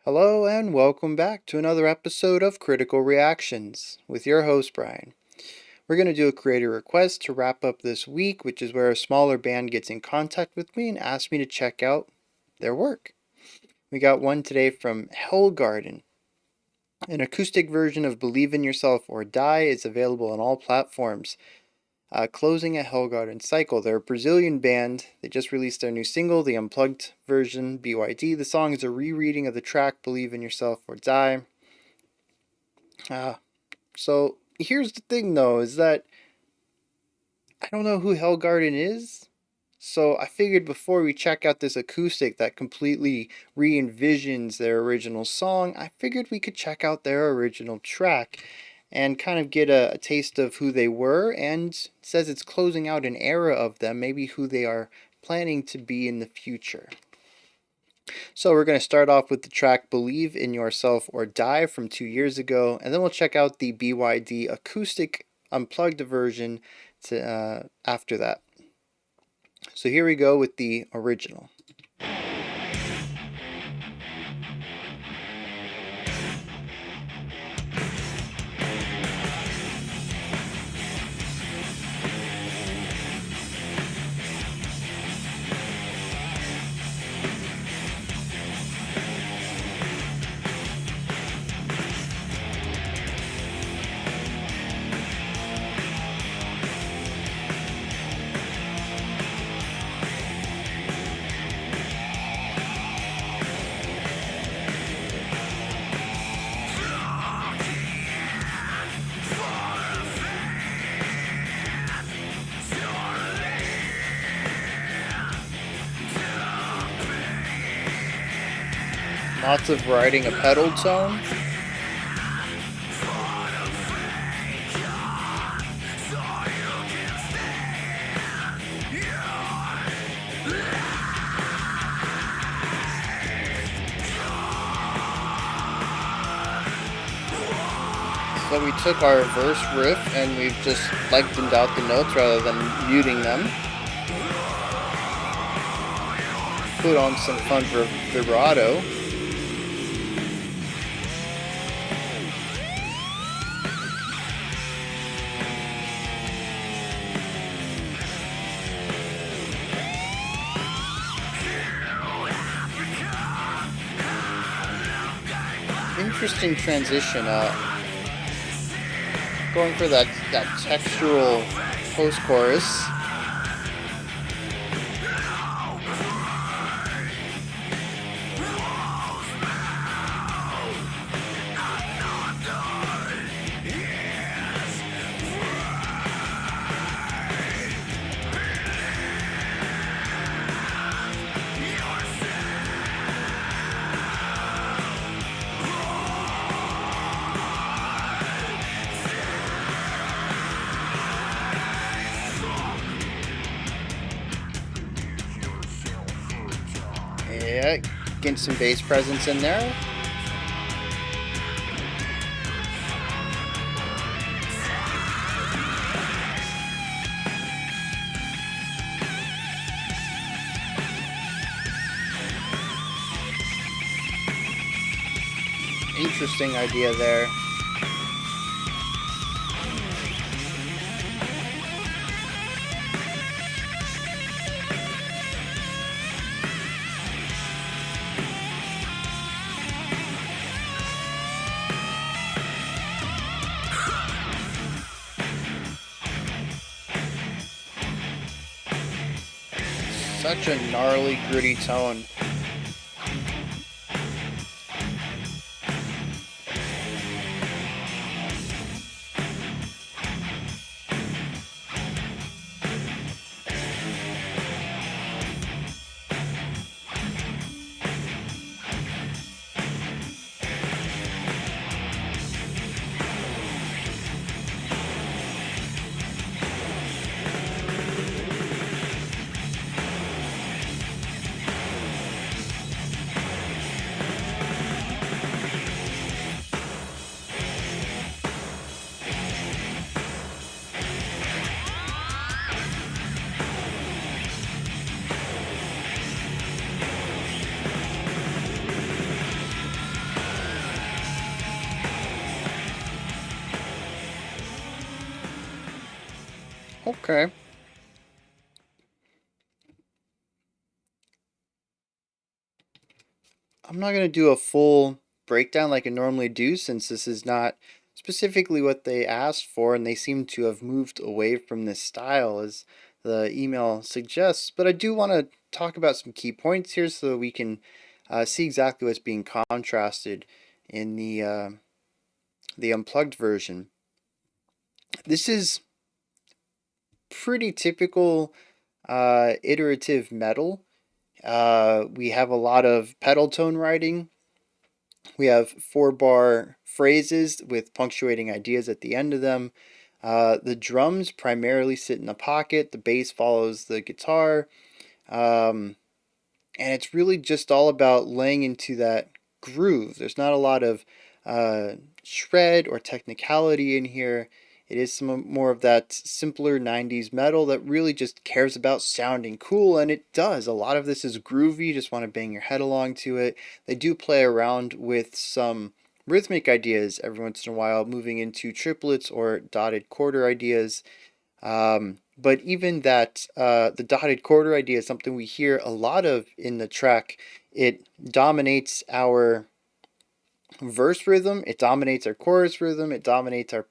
Hello and welcome back to another episode of Critical Reactions with your host Bryan. We're going to do a creator request to wrap up this week, which is where a smaller band gets in contact with me and asks me to check out their work. We got one today from HellgardeN. An acoustic version of Believe in Yourself or Die is available on all platforms. Closing a HellgardeN cycle. They're a Brazilian band. They just released their new single, the Unplugged version, BYD. The song is a rereading of the track Believe in Yourself or Die. So here's the thing though, is that I don't know who HellgardeN is. So I figured before we check out this acoustic that completely re-envisions their original song, I figured we could check out their original track and kind of get a taste of who they were, and it says it's closing out an era of them, maybe who they are planning to be in the future. So we're going to start off with the track Believe in Yourself or Die from 2 years ago, and then we'll check out the BYD acoustic unplugged version after that. So here we go with the original. Lots of riding a pedal tone. So we took our verse riff and we've just lengthened out the notes rather than muting them. Put on some fun vibrato. Interesting transition, going for that textural post-chorus. Yeah, getting some bass presence in there. Interesting idea there. Such a gnarly, gritty tone. Okay. I'm not going to do a full breakdown like I normally do since this is not specifically what they asked for and they seem to have moved away from this style as the email suggests. But I do want to talk about some key points here so that we can see exactly what's being contrasted in the unplugged version. This is pretty typical iterative metal. We have a lot of pedal tone writing. We have 4-bar phrases with punctuating ideas at the end of them. The drums primarily sit in the pocket. The bass follows the guitar. And it's really just all about laying into that groove. There's not a lot of shred or technicality in here. It is some more of that simpler 90s metal that really just cares about sounding cool, and it does. A lot of this is groovy, you just want to bang your head along to it. They do play around with some rhythmic ideas every once in a while, moving into triplets or dotted quarter ideas. But even that, the dotted quarter idea is something we hear a lot of in the track. It dominates our verse rhythm, it dominates our chorus rhythm, it dominates our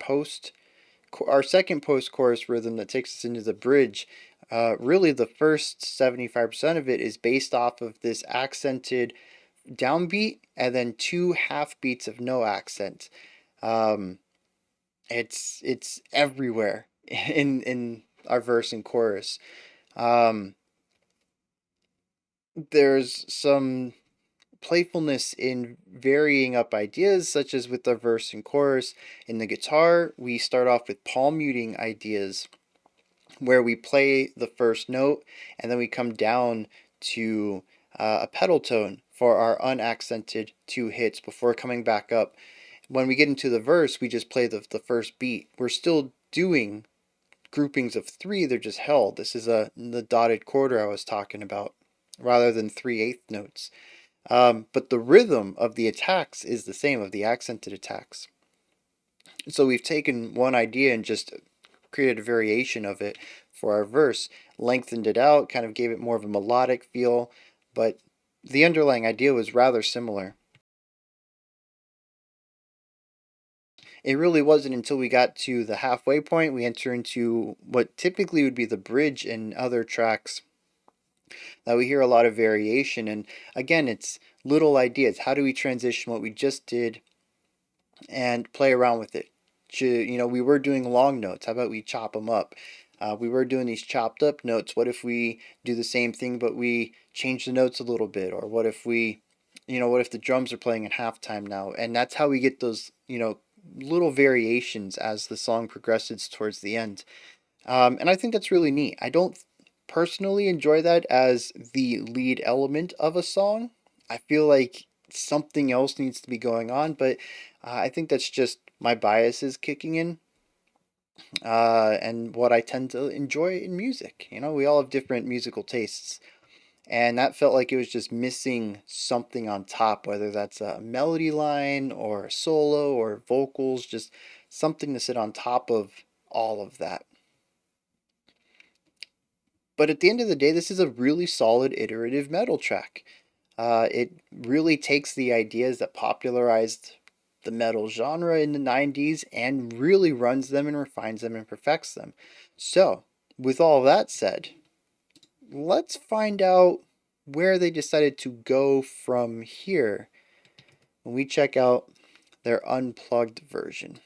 second post chorus rhythm that takes us into the bridge. Really, the first 75% of it is based off of this accented downbeat and then 2 half beats of no accent. Um, it's everywhere in our verse and chorus. There's some playfulness in varying up ideas, such as with the verse and chorus. In the guitar, we start off with palm muting ideas, where we play the first note and then we come down to a pedal tone for our unaccented 2 hits before coming back up. When we get into the verse, we just play the first beat. We're still doing groupings of 3, they're just held. This is the dotted quarter I was talking about, rather than 3/8 notes. But the rhythm of the attacks is the same, of the accented attacks. So we've taken one idea and just created a variation of it for our verse, lengthened it out, kind of gave it more of a melodic feel, but the underlying idea was rather similar. It really wasn't until we got to the halfway point we enter into what typically would be the bridge in other tracks that we hear a lot of variation. And again, it's little ideas. How do we transition what we just did and play around with it? We were doing long notes. How about we chop them up? We were doing these chopped up notes. What if we do the same thing, but we change the notes a little bit? Or what if what if the drums are playing in halftime now? And that's how we get those, little variations as the song progresses towards the end. And I think that's really neat. I don't personally enjoy that as the lead element of a song. I feel like something else needs to be going on, but I think that's just my biases kicking in, and what I tend to enjoy in music. We all have different musical tastes, and that felt like it was just missing something on top, whether that's a melody line or a solo or vocals, just something to sit on top of all of that. But at the end of the day, this is a really solid iterative metal track. It really takes the ideas that popularized the metal genre in the 90s and really runs them and refines them and perfects them. So, with all that said, let's find out where they decided to go from here when we check out their unplugged version.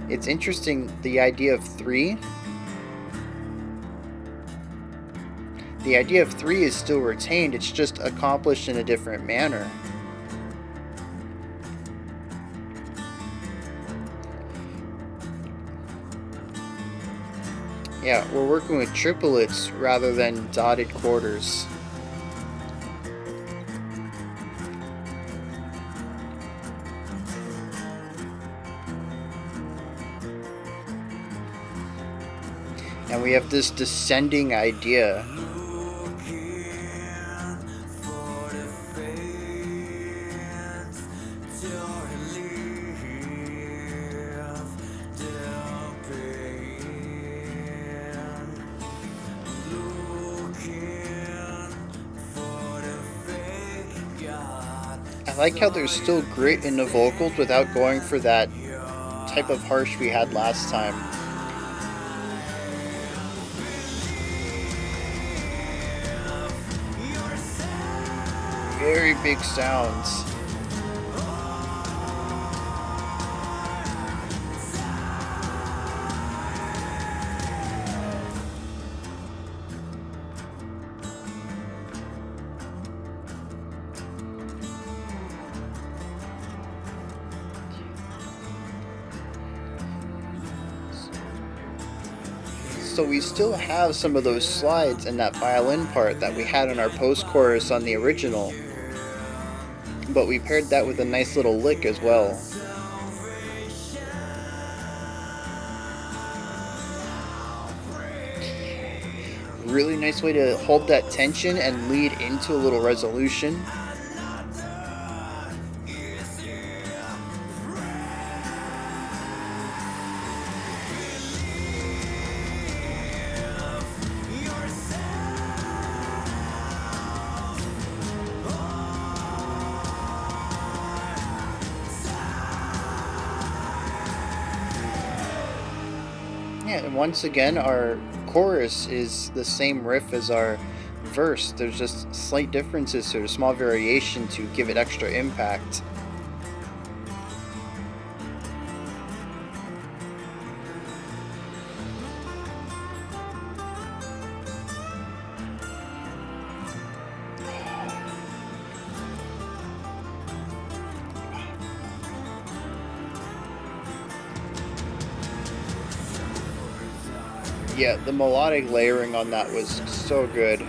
It's interesting, the idea of 3. The idea of 3 is still retained, it's just accomplished in a different manner. Yeah, we're working with triplets rather than dotted quarters. And we have this descending idea. like how there's still grit in the vocals without going for that type of harsh we had last time. Very big sounds. So we still have some of those slides in that violin part that we had in our post-chorus on the original, but we paired that with a nice little lick as well. Really nice way to hold that tension and lead into a little resolution. Yeah, and once again, our chorus is the same riff as our verse. There's just slight differences, so there's a small variation to give it extra impact. Yeah, the melodic layering on that was so good.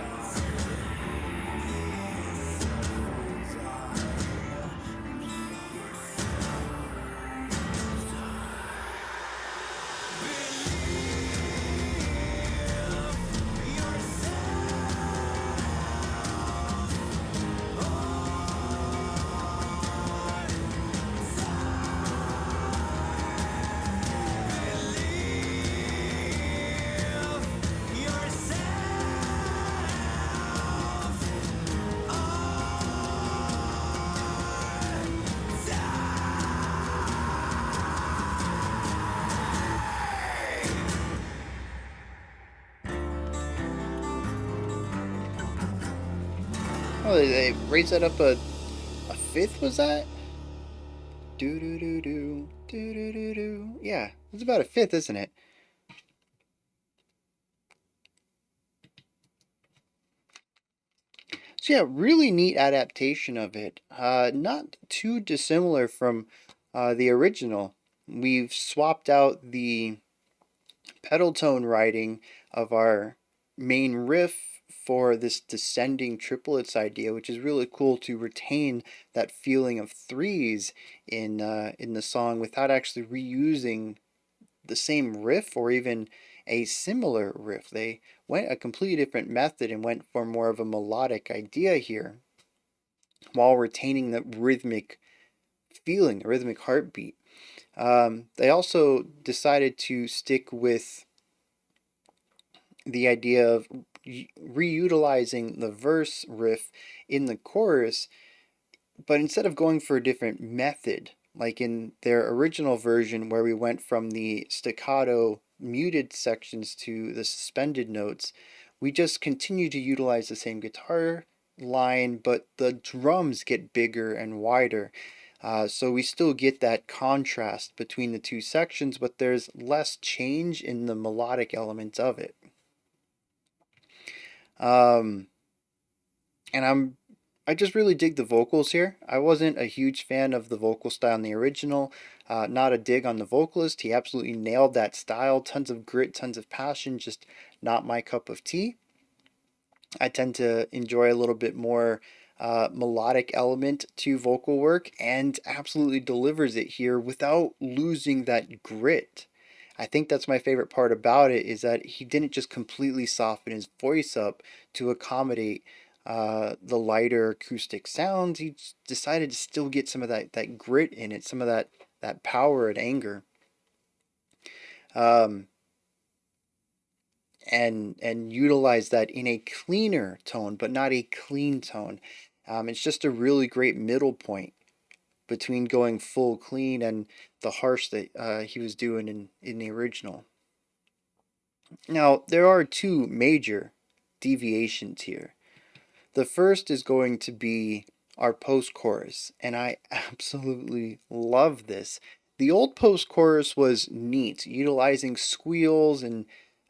Oh, they raised that up a fifth, was that? Do do do do do do do do. Yeah, it's about a fifth, isn't it? So yeah, really neat adaptation of it. Not too dissimilar from the original. We've swapped out the pedal tone writing of our main riff for this descending triplets idea, which is really cool to retain that feeling of threes in the song without actually reusing the same riff or even a similar riff. They went a completely different method and went for more of a melodic idea here while retaining the rhythmic feeling, the rhythmic heartbeat. They also decided to stick with the idea of reutilizing the verse riff in the chorus, but instead of going for a different method, like in their original version where we went from the staccato muted sections to the suspended notes, we just continue to utilize the same guitar line, but the drums get bigger and wider. So we still get that contrast between the two sections, but there's less change in the melodic elements of it. Um, and I just really dig the vocals here. I wasn't a huge fan of the vocal style in the original. Not a dig on the vocalist. He absolutely nailed that style. Tons of grit, tons of passion. Just not my cup of tea. I tend to enjoy a little bit more melodic element to vocal work, and absolutely delivers it here without losing that grit. I think that's my favorite part about it, is that he didn't just completely soften his voice up to accommodate the lighter acoustic sounds. He decided to still get some of that grit in it, some of that power and anger. Um, and utilize that in a cleaner tone, but not a clean tone. It's just a really great middle point. between going full clean and the harsh that he was doing in the original. Now, there are two major deviations here. The first is going to be our post chorus, and I absolutely love this. The old post chorus was neat, utilizing squeals and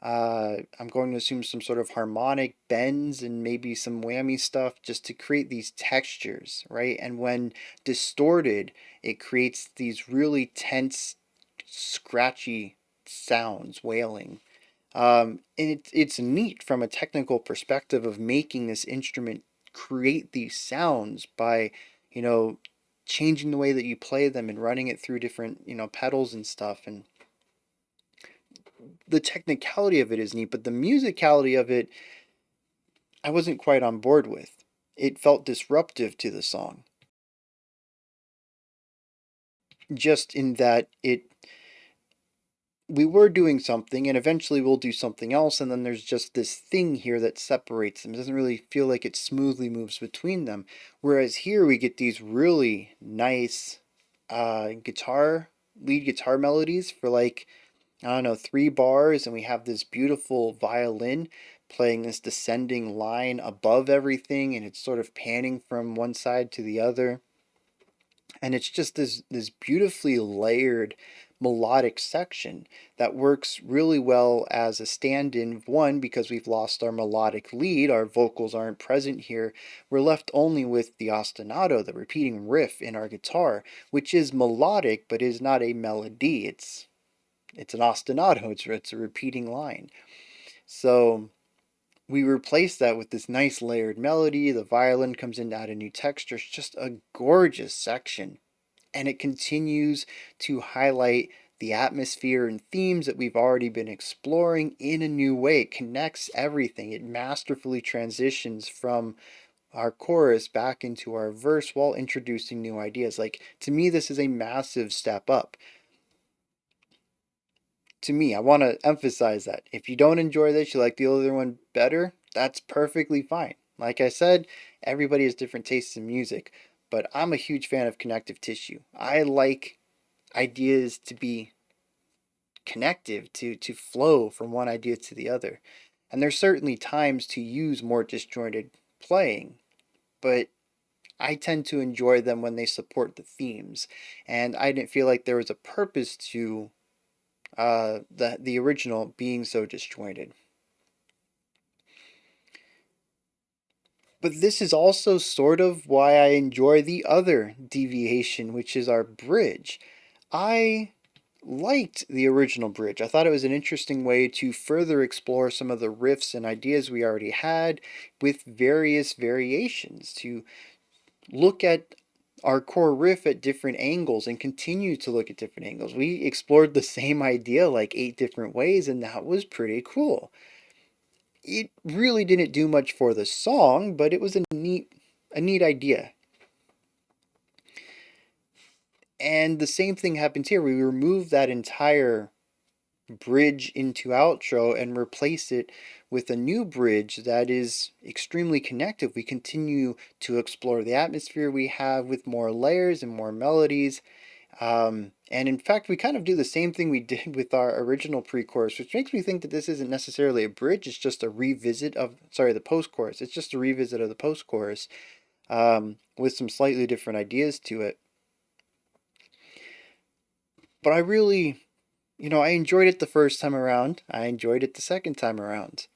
I'm going to assume some sort of harmonic bends and maybe some whammy stuff just to create these textures, right? And when distorted, it creates these really tense, scratchy sounds, wailing. And it's neat from a technical perspective of making this instrument create these sounds by, you know, changing the way that you play them and running it through different, pedals and stuff. And the technicality of it is neat, but the musicality of it, I wasn't quite on board with. It felt disruptive to the song, just in that we were doing something and eventually we'll do something else, and then there's just this thing here that separates them. It doesn't really feel like it smoothly moves between them, whereas here we get these really nice lead guitar melodies for, like, I don't know, 3 bars, and we have this beautiful violin playing this descending line above everything, and it's sort of panning from one side to the other, and it's just this beautifully layered melodic section that works really well as a stand-in. One, because we've lost our melodic lead, our vocals aren't present here, we're left only with the ostinato, the repeating riff in our guitar, which is melodic but is not a melody. It's an ostinato, it's a repeating line. So we replace that with this nice layered melody. The violin comes in to add a new texture. It's just a gorgeous section, and it continues to highlight the atmosphere and themes that we've already been exploring in a new way. It connects everything. It masterfully transitions from our chorus back into our verse while introducing new ideas. Like, to me, this is a massive step up. To me, I want to emphasize that. If you don't enjoy this, you like the other one better, that's perfectly fine. Like I said, everybody has different tastes in music, but I'm a huge fan of connective tissue. I like ideas to be connective, to flow from one idea to the other. And there's certainly times to use more disjointed playing, but I tend to enjoy them when they support the themes. And I didn't feel like there was a purpose to the original being so disjointed. But this is also sort of why I enjoy the other deviation, which is our bridge. I liked the original bridge. I thought it was an interesting way to further explore some of the riffs and ideas we already had with various variations, to look at our core riff at different angles and continue to look at different angles. We explored the same idea like 8 different ways, and that was pretty cool. It really didn't do much for the song, but it was a neat idea. And the same thing happens here. We remove that entire bridge into outro and replace it with a new bridge that is extremely connective. We continue to explore the atmosphere we have with more layers and more melodies. And in fact, we kind of do the same thing we did with our original pre-chorus, which makes me think that this isn't necessarily a bridge. It's just a revisit of, sorry, the post-chorus. It's just a revisit of the post-chorus, with some slightly different ideas to it. But I really, I enjoyed it the first time around. I enjoyed it the second time around.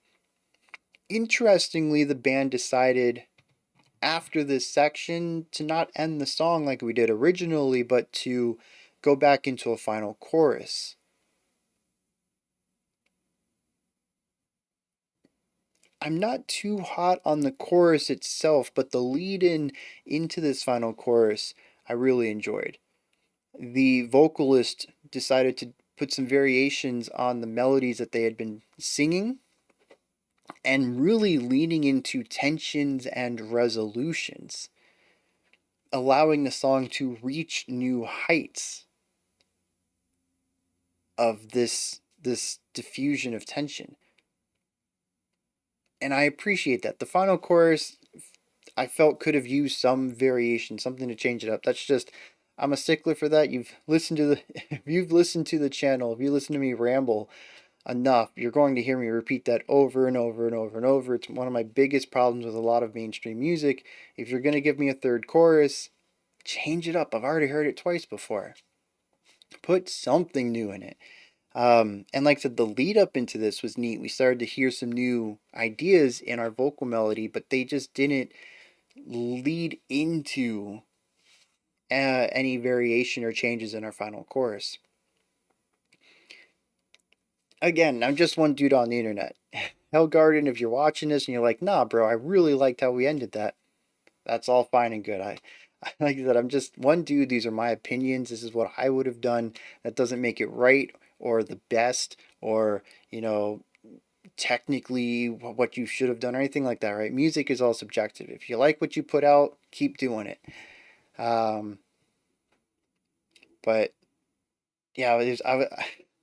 Interestingly, the band decided after this section to not end the song like we did originally, but to go back into a final chorus. I'm not too hot on the chorus itself, but the lead in into this final chorus I really enjoyed. The vocalist decided to put some variations on the melodies that they had been singing and really leaning into tensions and resolutions, allowing the song to reach new heights of this diffusion of tension. And I appreciate that. The final chorus I felt could have used some variation, something to change it up. That's just I'm a stickler for that. You've listened to the if you've listened to the channel, if you listen to me ramble enough, you're going to hear me repeat that over and over and over and over. It's one of my biggest problems with a lot of mainstream music. If you're going to give me a third chorus, change it up. I've already heard it twice before. Put something new in it. And like I said, the lead up into this was neat. We started to hear some new ideas in our vocal melody, but they just didn't lead into any variation or changes in our final chorus. Again, I'm just one dude on the internet. HellgardeN, if you're watching this and you're like, nah, bro, I really liked how we ended that, that's all fine and good. Like I said, I'm just one dude. These are my opinions. This is what I would have done. That doesn't make it right or the best or, technically what you should have done or anything like that, right? Music is all subjective. If you like what you put out, keep doing it. Um, but yeah,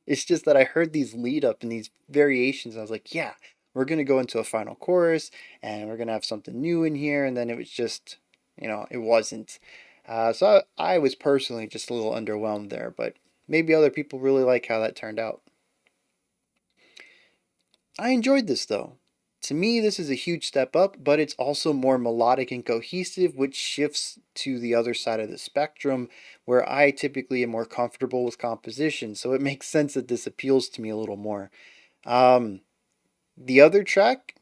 it's just that I heard these lead up and these variations. I was like, yeah, we're gonna go into a final chorus and we're gonna have something new in here. And then it was just, it wasn't. So I was personally just a little underwhelmed there, but maybe other people really like how that turned out. I enjoyed this though. To me, this is a huge step up, but it's also more melodic and cohesive, which shifts to the other side of the spectrum where I typically am more comfortable with composition. So it makes sense that this appeals to me a little more. Um, the other track,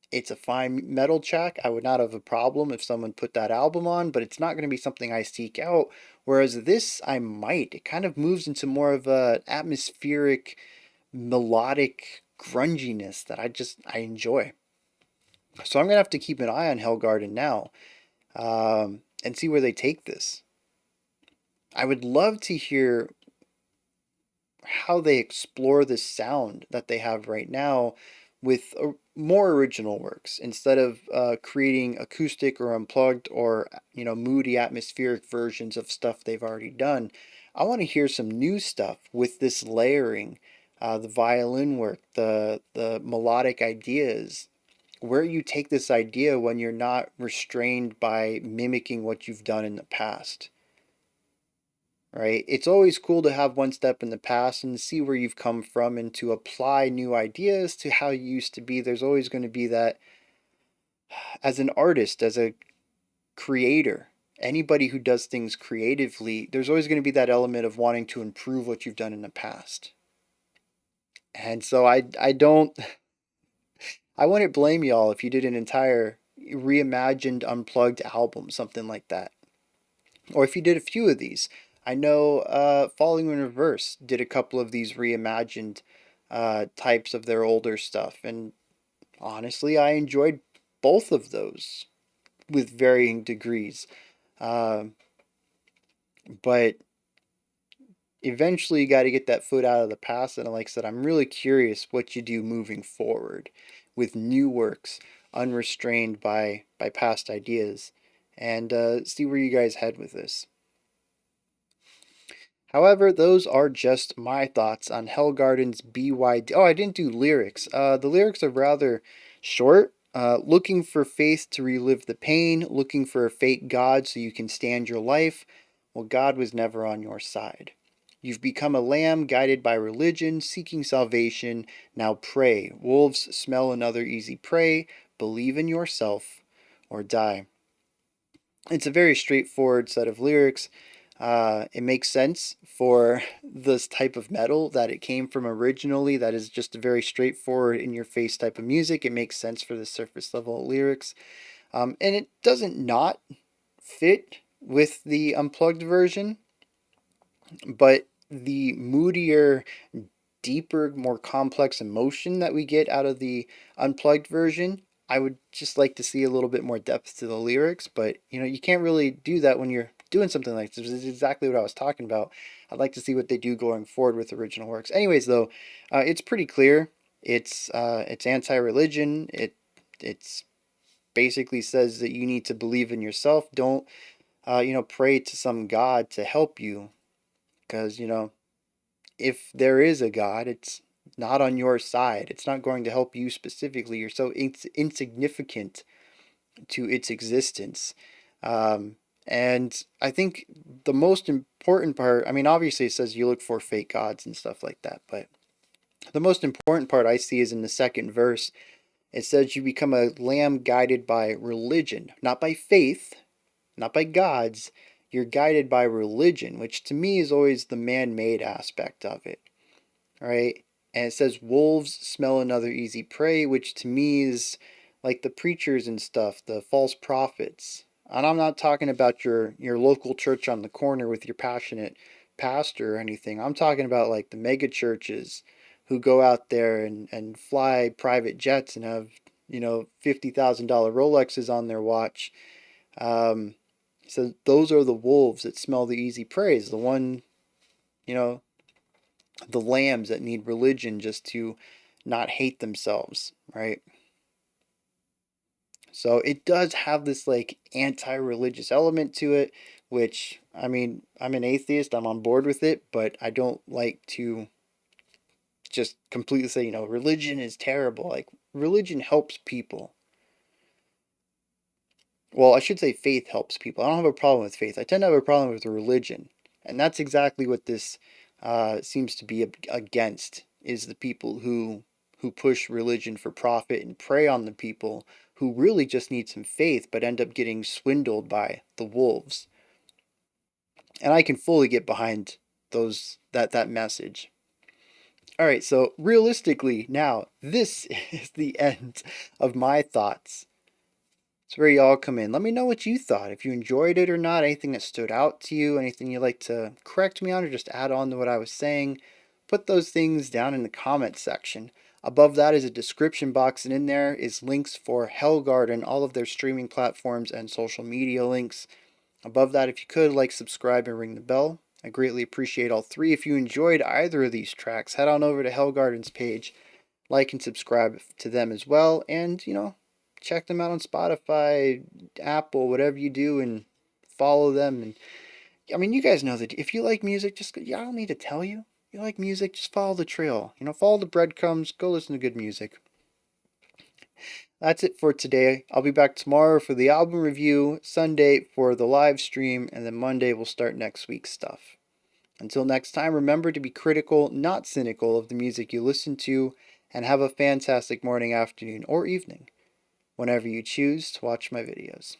it's a fine metal track. I would not have a problem if someone put that album on, but it's not going to be something I seek out. Whereas this, I might. It kind of moves into more of a atmospheric, melodic grunginess that I enjoy. So I'm gonna have to keep an eye on HellgardeN now, and see where they take this. I would love to hear how they explore the sound that they have right now with more original works instead of creating acoustic or unplugged or moody atmospheric versions of stuff they've already done. I want to hear some new stuff with this layering, the violin work, the melodic ideas, where you take this idea when you're not restrained by mimicking what you've done in the past, right? It's always cool to have one step in the past and see where you've come from and to apply new ideas to how you used to be. There's always going to be that as an artist, as a creator, anybody who does things creatively, there's always going to be that element of wanting to improve what you've done in the past. And so I don't I wouldn't blame y'all if you did an entire reimagined unplugged album, something like that. Or if you did a few of these. I know Falling in Reverse did a couple of these reimagined types of their older stuff, and honestly, I enjoyed both of those with varying degrees. Uh, but eventually, you got to get that foot out of the past, and like I said, I'm really curious what you do moving forward with new works, unrestrained by past ideas, and see where you guys head with this. However, those are just my thoughts on HellgardeN's BYD. Oh, I didn't do lyrics. The lyrics are rather short. Looking for faith to relive the pain, looking for a fake God so you can stand your life. Well, God was never on your side. You've become a lamb guided by religion, seeking salvation. Now pray. Wolves smell another easy prey. Believe in yourself or die. It's a very straightforward set of lyrics. It makes sense for this type of metal that it came from originally. That is just a very straightforward, in your face type of music. It makes sense for the surface level lyrics. And it doesn't not fit with the unplugged version, but the moodier, deeper, more complex emotion that we get out of the unplugged version, I would just like to see a little bit more depth to the lyrics, but you can't really do that when you're doing something like this. This is exactly what I was talking about. I'd like to see what they do going forward with original works. Anyways, though, it's pretty clear. It's anti-religion. It's basically says that you need to believe in yourself. Don't pray to some god to help you, because if there is a God, it's not on your side. It's not going to help you specifically. You're so insignificant to its existence. And I think the most important part, I mean, obviously it says you look for fake gods and stuff like that, but the most important part I see is in the second verse. It says you become a lamb guided by religion, not by faith, not by gods. You're guided by religion, which to me is always the man made aspect of it, right? And it says wolves smell another easy prey, which to me is like the preachers and stuff, the false prophets. And I'm not talking about your local church on the corner with your passionate pastor or anything. I'm talking about like the mega churches who go out there and fly private jets and have, $50,000 Rolexes on their watch. Um, so those are the wolves that smell the easy prey. The one, you know, the lambs that need religion just to not hate themselves, right? So it does have this like anti-religious element to it, which I mean, I'm an atheist, I'm on board with it, but I don't like to just completely say, religion is terrible. Like religion helps people. Well, I should say faith helps people. I don't have a problem with faith. I tend to have a problem with religion. And that's exactly what this seems to be against, is the people who push religion for profit and prey on the people who really just need some faith but end up getting swindled by the wolves. And I can fully get behind that message. All right, so realistically now, this is the end of my thoughts. It's where y'all come in. Let me know what you thought. If you enjoyed it or not, anything that stood out to you, anything you'd like to correct me on or just add on to what I was saying, put those things down in the comment section. Above that is a description box, and in there is links for HellgardeN, all of their streaming platforms and social media links. Above that, if you could, like, subscribe, and ring the bell. I greatly appreciate all three. If you enjoyed either of these tracks, head on over to HellgardeN's page, like and subscribe to them as well, and check them out on Spotify, Apple, whatever you do, and follow them. And I mean, you guys know that if you like music, just I don't need to tell you. If you like music, just follow the trail. Follow the breadcrumbs. Go listen to good music. That's it for today. I'll be back tomorrow for the album review, Sunday for the live stream, and then Monday we'll start next week's stuff. Until next time, remember to be critical, not cynical, of the music you listen to, and have a fantastic morning, afternoon, or evening whenever you choose to watch my videos.